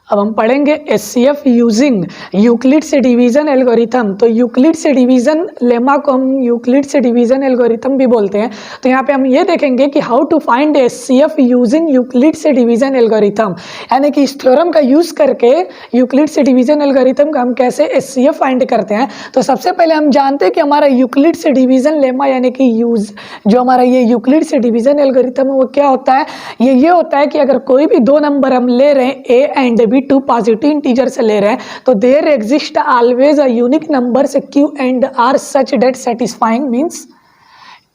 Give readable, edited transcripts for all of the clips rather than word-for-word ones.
अब हम पढ़ेंगे HCF using Euclid's division algorithm. तो यूक्लिड्स डिवीजन लेमा को हम यूक्लिड्स डिवीजन एल्गोरिथम भी बोलते हैं। तो यहाँ पे हम ये देखेंगे कि how to find HCF using Euclid's division algorithm, यानी कि इस थ्योरम का यूज करके यूक्लिड्स डिवीजन एल्गोरिथम का हम कैसे एचसीएफ फाइंड करते हैं। तो सबसे पहले हम जानते हैं कि हमारा यूक्लिड्स डिवीजन लेमा यानी कि यूज जो हमारा ये यूक्लिड्स डिवीजन एल्गोरिथम है वो क्या होता है। ये होता है कि अगर कोई भी दो नंबर हम ले रहे हैं A and B, two positive integer से ले रहे हैं, तो there exist always a unique number से Q and R such that satisfying means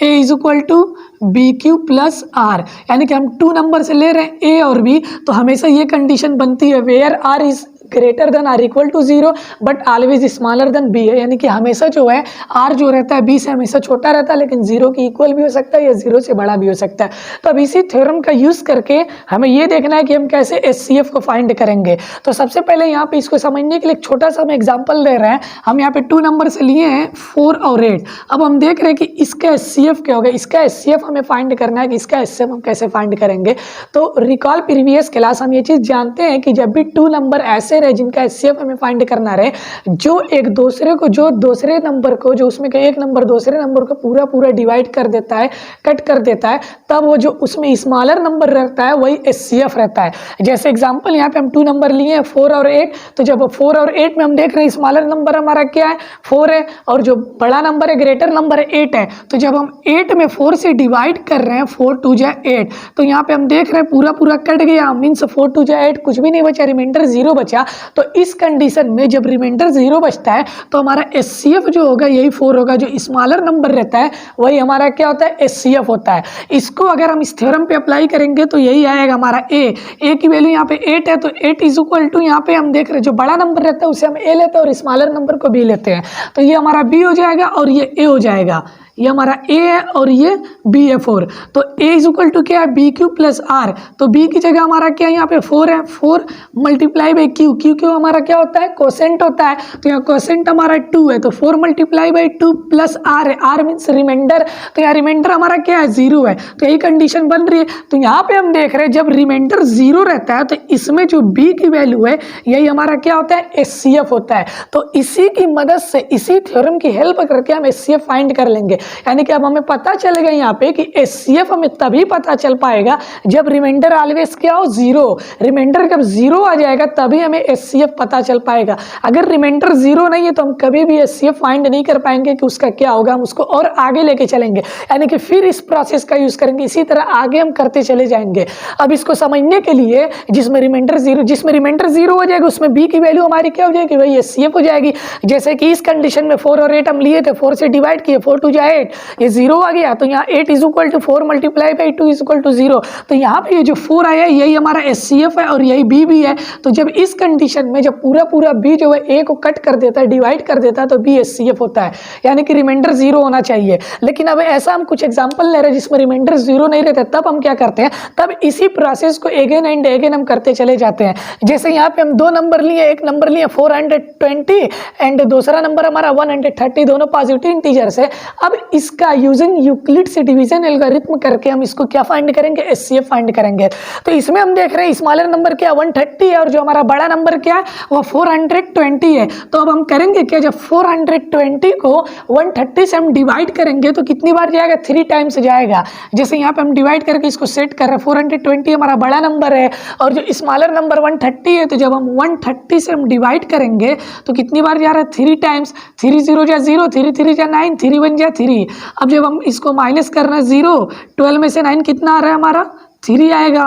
A is equal to B Q plus R, यानी कि हम टू नंबर से ले रहे हैं ए और बी, तो हमेशा ये कंडीशन बनती है where r is greater than or equal to zero but always smaller than b है, यानी कि हमेशा जो है आर जो रहता है बी से हमेशा छोटा रहता है, लेकिन जीरो की इक्वल भी हो सकता है या जीरो से बड़ा भी हो सकता है। तो अब इसी थ्योरम का यूज करके हमें ये देखना है कि हम कैसे एचसीएफ को फाइंड करेंगे। तो सबसे पहले यहाँ पे इसको समझने के लिए एक छोटा सा हम एग्जाम्पल ले रहे हैं। हम यहाँ पे टू नंबर से लिए हैं 4 और 8। अब हम देख रहे हैं कि इसका एचसीएफ क्या होगा। इसका एचसीएफ हमें फाइंड करना है कि इसका एचसीएफ हम कैसे फाइंड करेंगे। तो रिकॉल प्रीवियस क्लास हम ये चीज़ जानते हैं कि जब भी टू नंबर ऐसे रहे जिनका एचसीएफ हमें फाइंड करना रहे, जो एक दूसरे को जो दूसरे नंबर को जो उसमें का एक नंबर दूसरे नंबर को पूरा पूरा डिवाइड कर देता है, कट कर देता है, तब वो जो उसमें स्मॉलर नंबर रहता है वही एचसीएफ रहता है। जैसे एग्जांपल यहाँ पे हम टू नंबर लिए हैं 4 और 8, तो जब 4 और 8 में हम देख रहे हैं स्मॉलर नंबर हमारा क्या है 4 है और जो बड़ा नंबर है ग्रेटर नंबर है 8 है। तो जब हम 8 में 4 से डिवाइड कर रहे हैं 4 2 जा 8, तो यहाँ पे हम देख रहे हैं पूरा पूरा कट गया, मीन्स 4 2 जा 8 कुछ भी नहीं बचा, रिमाइंडर 0 बचा। तो इस कंडीशन में जब रिमाइंडर 0 बचता है तो हमारा एचसीएफ जो होगा यही 4 होगा, जो स्मॉलर नंबर रहता है वही हमारा क्या होता है एचसीएफ होता है। इसको अगर हम इस थ्योरम पे अप्लाई करेंगे तो यही आएगा हमारा ए की वैल्यू यहाँ पे 8 है, तो 8 इज इक्वल टू यहाँ पे हम देख रहे हैं जो बड़ा नंबर रहता है उसे हम ए लेते हैं और स्मॉलर नंबर को बी लेते हैं, तो ये हमारा बी हो जाएगा और ये ए हो जाएगा। ये हमारा ए है और ये बी है 4, तो ए इज इक्वल टू क्या है बी क्यू प्लस आर। तो बी की जगह हमारा क्या है यहाँ पे 4 है, 4 मल्टीप्लाई बाई क्यू, क्यू हमारा क्या होता है कोसेंट होता है, तो यहाँ कोसेंट हमारा 2 है, तो 4 मल्टीप्लाई बाई 2 प्लस आर है, आर मीन्स रिमाइंडर, तो यहाँ रिमाइंडर हमारा क्या है 0 है, तो यही कंडीशन बन रही है। तो यहाँ पे हम देख रहे हैं जब रिमाइंडर 0 रहता है तो इसमें जो बी की वैल्यू है यही हमारा क्या होता है एचसीएफ होता है। तो इसी की मदद से इसी थ्योरम की हेल्प करके हम एचसीएफ फाइंड कर लेंगे, यानी कि अब हमें पता चलेगा यहाँ पे कि एचसीएफ हमें तभी पता चल पाएगा जब रिमाइंडर ऑलवेज क्या हो 0। रिमाइंडर जब 0 आ जाएगा तभी हमें एचसीएफ पता चल पाएगा। अगर रिमाइंडर 0 नहीं है तो हम कभी भी एचसीएफ फाइंड नहीं कर पाएंगे कि उसका क्या होगा, हम उसको और आगे लेके चलेंगे, यानी कि फिर इस प्रोसेस का यूज करेंगे, इसी तरह आगे हम करते चले जाएंगे। अब इसको समझने के लिए जिसमें रिमाइंडर 0 हो जाएगा उसमें बी की वैल्यू हमारी क्या हो जाएगी वही एचसीएफ हो जाएगी। जैसे कि इस कंडीशन में 4 और 8 हम लिए थे, 4 से डिवाइड किए 4 2 जा 8, ये 0 आ गया, तो यहाँ 8 is equal to 4 multiply by 2 is equal to 0, तो यहाँ पे ये जो 4 आया यही हमारा एचसीएफ है और यही बी भी है। तो जब इस कंडीशन में जब पूरा बी जो है ए को कट कर देता है, डिवाइड कर देता है, तो बी एचसीएफ होता है, यानी कि रिमाइंडर 0 होना चाहिए। लेकिन अब ऐसा हम कुछ एग्जांपल ले रहे हैं जिसमें रिमाइंडर 0 नहीं रहता, तब हम क्या करते हैं, तब इसी प्रोसेस को अगेन एंड अगेन हम करते चले जाते हैं। जैसे यहाँ पे हम दो नंबर लिए, एक नंबर लिए 420 एंड दूसरा नंबर हमारा 130, दोनों पॉजिटिव इंटीजर्स है। अब इसका यूजिंग यूक्लिड्स डिवीजन एल्गोरिथम करके हम इसको क्या फाइंड करेंगे एचसीएफ फाइंड करेंगे। तो इसमें हम देख रहे हैं स्मॉलर नंबर क्या 130 है और जो हमारा बड़ा नंबर क्या है वो 420 है। तो अब हम करेंगे क्या, जब 420 को 130 से हम डिवाइड करेंगे तो कितनी बार जाएगा 3 टाइम्स जाएगा। जैसे यहाँ पे हम डिवाइड करके इसको सेट कर रहे हैं, 420 हमारा बड़ा नंबर है और जो स्मॉलर नंबर 130 है, तो जब हम 130 से हम डिवाइड करेंगे तो कितनी बार जा रहा है 3 टाइम्स, 3 0 जा 0, 3 3 जा 9, 3 1 जा 3। अब जब हम इसको माइनस करना है 0, 12 में से 9 कितना आ रहा है हमारा 3 आएगा,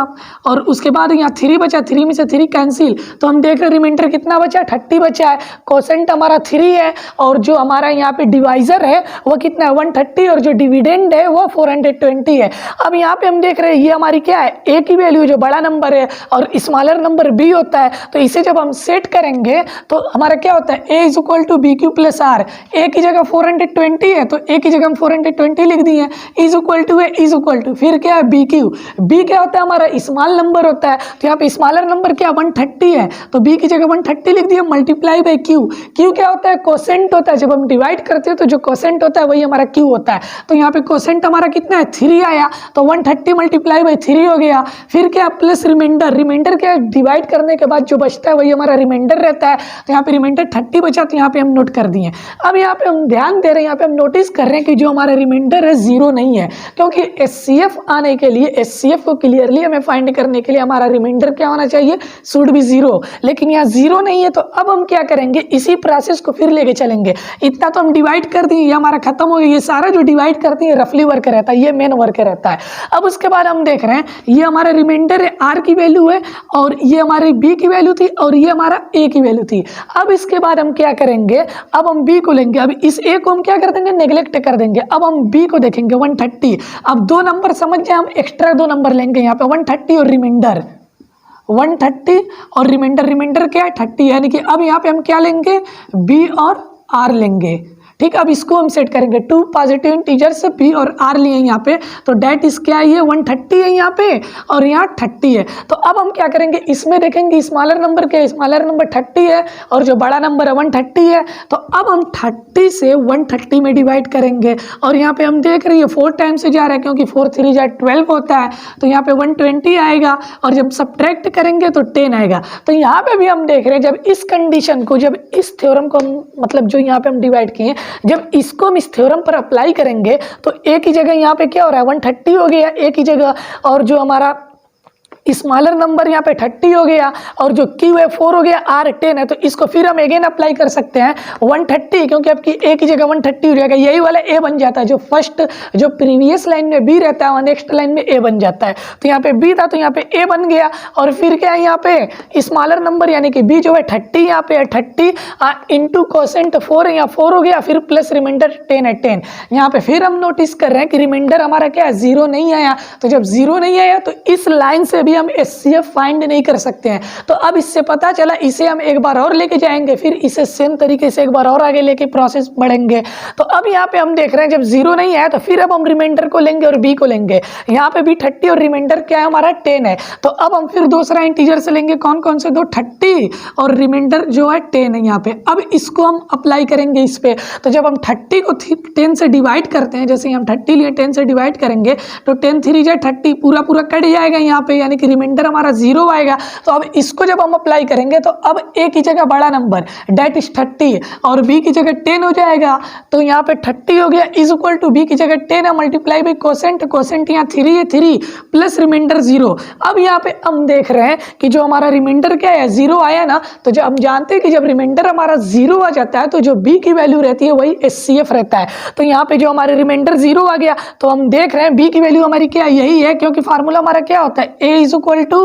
और उसके बाद यहाँ 3 बचा, 3 में से 3 कैंसिल, तो हम देख रहे हैं रिमाइंडर कितना बचा 30 बचा है, कोसेंट हमारा 3 है और जो हमारा यहाँ पे डिवाइजर है वो कितना है 130 और जो डिविडेंड है वो 420 है। अब यहाँ पे हम देख रहे हैं ये हमारी क्या है ए की वैल्यू जो बड़ा नंबर है और स्मॉलर नंबर बी होता है, तो इसे जब हम सेट करेंगे तो हमारा क्या होता है A is equal to B Q plus R. A की जगह 420 है तो ए की जगह हम 420 लिख दिए, इज इक्वल टू है इज इक्वल टू फिर क्या है बी क्यू क्या होता है, हमारा स्मॉल नंबर होता है, तो यहाँ पे स्मॉलर नंबर क्या 130 है, तो बी की जगह 130 लिख दिया, मल्टीप्लाई बाई क्यू। क्यू क्या होता है, कोसेंट होता है, जब हम डिवाइड करते हैं तो जो कोसेंट होता है वही हमारा क्यू होता है। तो यहाँ पे कोसेंट हमारा कितना है 3 आया, तो 130 मल्टीप्लाई बाई 3 हो गया। फिर क्या प्लस रिमाइंडर, रिमाइंडर क्या डिवाइड करने के बाद जो बचता है वही हमारा रिमाइंडर रहता है, तो यहाँ पे रिमाइंडर 30 बचा, तो यहाँ पे हम नोट कर दिए। अब यहाँ पे हम ध्यान दे रहे हैं, यहाँ पे हम नोटिस कर रहे हैं कि जो हमारा रिमाइंडर है 0 नहीं है, क्योंकि एचसीएफ आने के लिए, एचसीएफ को क्लियरली हमें फाइंड करने के लिए हमारा रिमाइंडर क्या होना चाहिए, शुड बी 0, लेकिन यहाँ 0 नहीं है। तो अब हम क्या करेंगे, इसी प्रोसेस को फिर लेके चलेंगे। इतना तो हम डिवाइड कर दिए, ये हमारा खत्म हो गया, ये सारा जो डिवाइड करते हैं रफली वर्क रहता है, ये मेन वर्क रहता है। अब उसके बाद हम देख रहे हैं ये हमारा रिमाइंडर है, आर की वैल्यू है, और ये हमारी बी की वैल्यू थी, और ये हमारा ए की वैल्यू थी। अब इसके बाद हम क्या करेंगे, अब हम बी को लेंगे, अब इस ए को हम क्या कर देंगे, नेग्लेक्ट कर देंगे। अब हम बी को देखेंगे 130। अब 2 नंबर समझ जाए, हम एक्स्ट्रा 2 नंबर लेंगे यहाँ पे 130 और रिमाइंडर 130 और रिमाइंडर क्या है 30, यानी कि अब यहाँ पे हम क्या लेंगे, बी और आर लेंगे। ठीक, अब इसको हम सेट करेंगे, 2 पॉजिटिव इंटीजर्स बी और आर लिए यहाँ पे, तो डेट इस क्या है, ये 130 है यहाँ पे और यहाँ 30 है। तो अब हम क्या करेंगे, इसमें देखेंगे स्मॉलर नंबर क्या है, स्मॉलर नंबर 30 है और जो बड़ा नंबर है 130 है। तो अब हम 30 से 130 में डिवाइड करेंगे, और यहाँ पे हम देख रहे हैं 4 टाइम से जा रहा है, क्योंकि 4 3 जा 12 होता है, तो यहाँ पे 120 आएगा, और जब सब्ट्रैक्ट करेंगे तो 10 आएगा। तो यहाँ पे भी हम देख रहे हैं, जब इस कंडीशन को, जब इस थ्योरम को हम, मतलब जो यहाँ पे हम डिवाइड किए, जब इसको हम इस थ्योरम पर अप्लाई करेंगे तो ए की जगह यहाँ पे क्या हो रहा है 130 हो गया ए की जगह, और जो हमारा स्मॉलर नंबर यहाँ पे 30 हो गया, और जो क्यू है 4 हो गया, आर 10 है। तो इसको फिर हम अगेन अप्लाई कर सकते हैं 130, क्योंकि आपकी ए की जगह 130 हो जाएगा, यही वाला ए बन जाता है, जो फर्स्ट जो प्रीवियस लाइन में बी रहता है और नेक्स्ट लाइन में ए बन जाता है। तो यहाँ पे बी था तो यहाँ पे ए बन गया, और फिर क्या है यहाँ पे स्मॉलर नंबर यानी कि बी जो है 30 यहाँ पे है, 30 इंटू कोसेंट 4 है, यहाँ 4 हो गया, फिर प्लस रिमाइंडर 10 है 10। यहाँ पे फिर हम नोटिस कर रहे हैं कि रिमाइंडर हमारा क्या है 0 नहीं आया, तो जब 0 नहीं आया तो इस लाइन से भी हम एचसीएफ फाइंड नहीं कर सकते हैं। तो अब इससे पता चला, इसे हम एक बार और लेके जाएंगे, फिर इसे सेम तरीके से एक बार और आगे लेके प्रोसेस बढ़ेंगे। तो अब यहाँ पे हम देख रहे हैं जब 0 नहीं आया तो फिर अब हम रिमाइंडर को लेंगे और बी को लेंगे। यहाँ पे भी 30 और रिमाइंडर क्या है हमारा 10 है, तो अब हम फिर दूसरा इंटीजर से लेंगे, कौन कौन से दो, 30 और रिमाइंडर जो है 10 है यहाँ पे। अब इसको हम अप्लाई करेंगे इस पे, तो जब हम 30 को 10 से डिवाइड करते हैं, जैसे हम 30 लिए 10 से डिवाइड करेंगे तो 10 3 जा 30 पूरा पूरा कट जाएगा यहाँ पे, यानी कि रिमाइंडर हमारा 0 आएगा। तो अब इसको जब हम अप्लाई करेंगे तो अब ए की जगह बड़ा नंबर डेट इज 30 और बी की जगह 10 हो जाएगा, तो यहाँ पे 30 हो गया इज इक्वल टू बी की जगह 10 है, मल्टीप्लाई बाई कोसेंट, कोसेंट यहाँ 3 है 3 प्लस रिमाइंडर 0। अब यहाँ पे हम देख रहे हैं कि जो हमारा रिमाइंडर क्या है 0 आया ना, तो जब हम जानते हैं कि जब रिमाइंडर हमारा 0 आ जाता है तो जो बी की वैल्यू रहती है वही एचसीएफ रहता है। तो यहाँ पे जो हमारे रिमाइंडर 0 आ गया तो हम देख रहे हैं बी की वैल्यू हमारी क्या यही है, क्योंकि फार्मूला हमारा क्या होता है A is equal to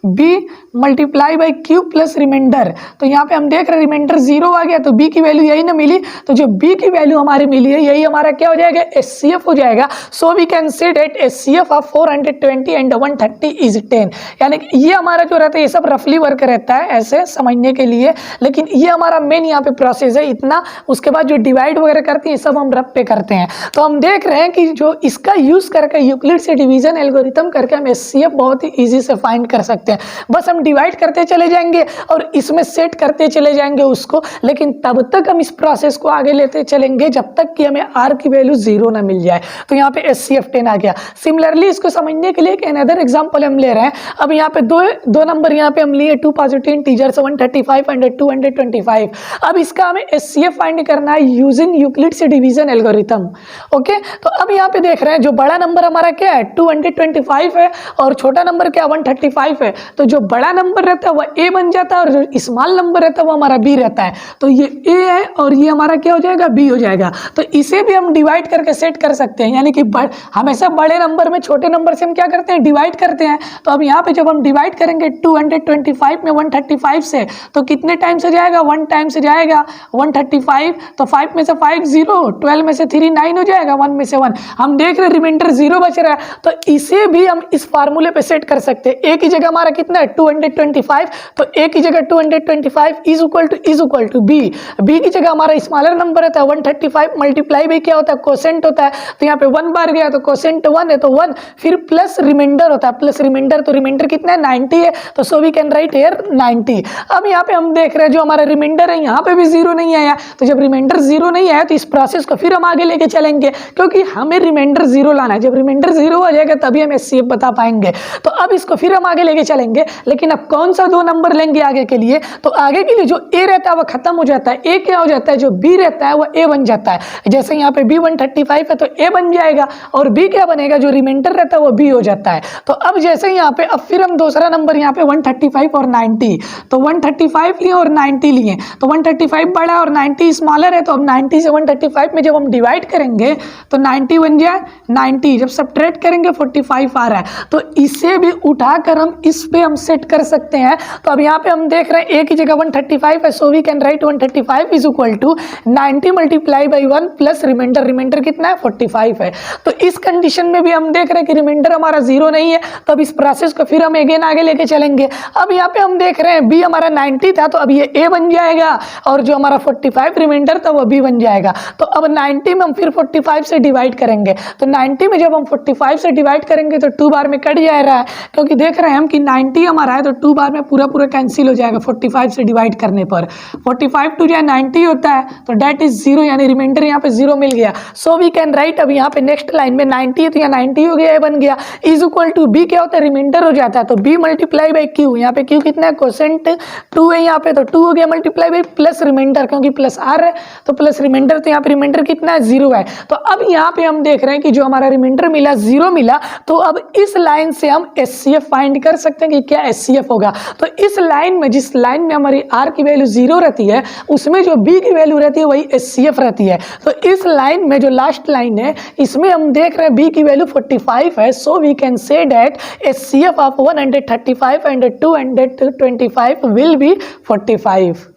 B multiply by Q plus remainder. तो यहाँ पे हम देख रहे हैं रिमाइंडर 0 आ गया तो बी की वैल्यू यही ना मिली, तो जो बी की वैल्यू हमारी मिली है यही हमारा क्या हो जाएगा एचसीएफ हो जाएगा। So we can say that HCF of 420 and 130 is 10। यानी कि ये हमारा जो रहता है ये सब रफली वर्क रहता है ऐसे समझने के लिए, लेकिन ये हमारा मेन यहाँ पे प्रोसेस है इतना। उसके बाद जो डिवाइड वगैरह करते हैं सब हम रफ पे करते हैं। तो हम देख रहे हैं कि जो इसका यूज करके यूक्लिड से डिवीजन एल्गोरिथम करके हम एचसीएफ बहुत ही इजी से फाइंड कर सकते हैं। बस हम डिवाइड करते चले जाएंगे और इसमें सेट करते चले जाएंगे उसको, लेकिन तब तक हम इस प्रोसेस को आगे लेते चलेंगे जब तक कि हमें आर की वैल्यू 0 ना मिल जाए। तो यहाँ पे एचसीएफ 10 आ गया। सिमिलरली इसको समझने के लिए एक अनदर एग्जांपल हम ले रहे हैं। अब यहाँ पे दो नंबर यहाँ पे हम लिए 2 पॉजिटिव इंटीजर्स 135 एंड 225। अब इसका हमें एचसीएफ फाइंड करना है यूजिंग यूक्लिड से डिवीजन एल्गोरिथम। ओके, तो अब यहाँ पे देख रहे हैं जो बड़ा नंबर हमारा क्या है 225 है और छोटा नंबर क्या 135 है। तो जो बड़ा नंबर रहता है वह ए बन जाता है और जो स्मॉल नंबर रहता है वो हमारा बी रहता है। तो ये ए है और ये हमारा क्या हो जाएगा बी हो जाएगा। तो इसे भी हम डिवाइड करके सेट कर सकते हैं, यानी कि हमेशा बड़े नंबर में छोटे नंबर से हम क्या करते हैं डिवाइड करते हैं। तो अब यहाँ पे जब हम डिवाइड करेंगे 225 में 135 से तो कितने टाइम से जाएगा 1 टाइम से जाएगा 135। तो 5 में से 5 0, 12 में से 3 9 हो जाएगा, 1 में से 1। हम देख रहे हैं रिमाइंडर 0 बच रहा है, तो इसे भी हम इस फार्मूले पे सेट कर सकते हैं। ए की जगह हमारा कितना है 225, तो ए की जगह 225 is equal to b. B की जगह हमारा स्मॉलर नंबर रहता है 135 मल्टीप्लाई बाई क्या होता है कोसेंट होता है, तो यहाँ पे 1 बार गया तो कोसेंट 1 है तो 1, फिर प्लस रिमाइंडर होता है, प्लस रिमाइंडर, तो रिमाइंडर कितना है 90 है, तो so we can write here 90। अब यहाँ पे हम देख रहे हैं जो हमारा रिमाइंडर है यहाँ पे भी जीरो नहीं आया, तो जब रिमाइंडर जीरो नहीं आया तो इस प्रोसेस को फिर हम आगे लेके चलेंगे, क्योंकि हमें रिमाइंडर जीरो लाना है। जब रिमाइंडर जीरो हो जाएगा तभी हम एचसीएफ बता पाएंगे। तो अब इसको फिर हम आगे लेके चलेंगे, लेकिन अब कौन सा 2 नंबर लेंगे आगे के लिए, तो आगे के लिए जो ए रहता है वो खत्म हो जाता है, ए क्या हो जाता है, जो बी रहता है वो ए बन जाता है। जैसे यहाँ पे बी 135 है तो ए बन जाएगा, और बी क्या बनेगा, जो रिमाइंडर रहता है वो बी हो जाता है। तो अब जैसे यहाँ पे अब फिर हम दूसरा नंबर यहाँ पे 135 और 90, तो 135 लिए और 90 लिए, तो 135 बड़ा है और 90 स्मॉलर है, तो अब 90 से 135 में जब हम डिवाइड करेंगे तो 90 बन जाए 90, जब सब्ट्रैक्ट करेंगे 45 आ रहा है, तो इसे भी उठाकर हम इस पे हम सेट कर सकते हैं। तो अब यहाँ पे हम देख रहे हैं ए की जगह 135 है, so we can write 135 is equal to 90 multiply by 1 plus remainder, remainder कितना है 45 है। तो इस कंडीशन में भी हम देख रहे हैं कि रिमाइंडर हमारा जीरो नहीं है, तो अब इस प्रोसेस को फिर हम अगेन आगे लेके चलेंगे। अब यहाँ पे हम देख रहे हैं बी हमारा 90 था, तो अब ये ए बन जाएगा, और जो हमारा 45 रिमाइंडर था वो बी बन जाएगा। तो अब 90 में हम फिर 45 से डिवाइड करेंगे, तो 90 में जब हम 45 से डिवाइड करेंगे तो 2 बार में कट जा रहा है, क्योंकि देख रहे हैं हम कि 90 हमारा है तो 2 बार में पूरा कैंसिल हो जाएगा 45 से डिवाइड करने पर। 45 टू जो 90 होता है, तो डेट इज जीरो, यानी रिमाइंडर यहाँ पे जीरो मिल गया। सो वी कैन राइट, अब यहाँ पे नेक्स्ट लाइन में 90 है तो यहाँ 90 हो गया, ए बन गया, इज इक्वल टू बी क्या होता है, रिमाइंडर हो जाता है, तो बी मल्टीप्लाई बाई क्यू, यहाँ पे क्यू कितना है कोसेंट 2 है यहाँ पे, तो 2 हो गया मल्टीप्लाई बाई प्लस रिमाइंडर, क्योंकि प्लस आर है तो प्लस रिमाइंडर, तो यहाँ पे रिमाइंडर कितना है 0 है। तो अब यहाँ पे हम देख रहे हैं कि जो हमारा रिमाइंडर मिला 0 मिला, तो अब इस लाइन से हम एचसीएफ फाइंड कर सकते हैं कि क्या एचसीएफ होगा। तो इस लाइन में, जिस लाइन में हमारी आर की वैल्यू 0 रहती है, उसमें जो बी की वैल्यू रहती है वही एचसीएफ रहती है। तो इस लाइन में जो लास्ट लाइन है इसमें हम देख रहे हैं बी की वैल्यू 45 है, so we can say that HCF of 135 and 225 will be 45।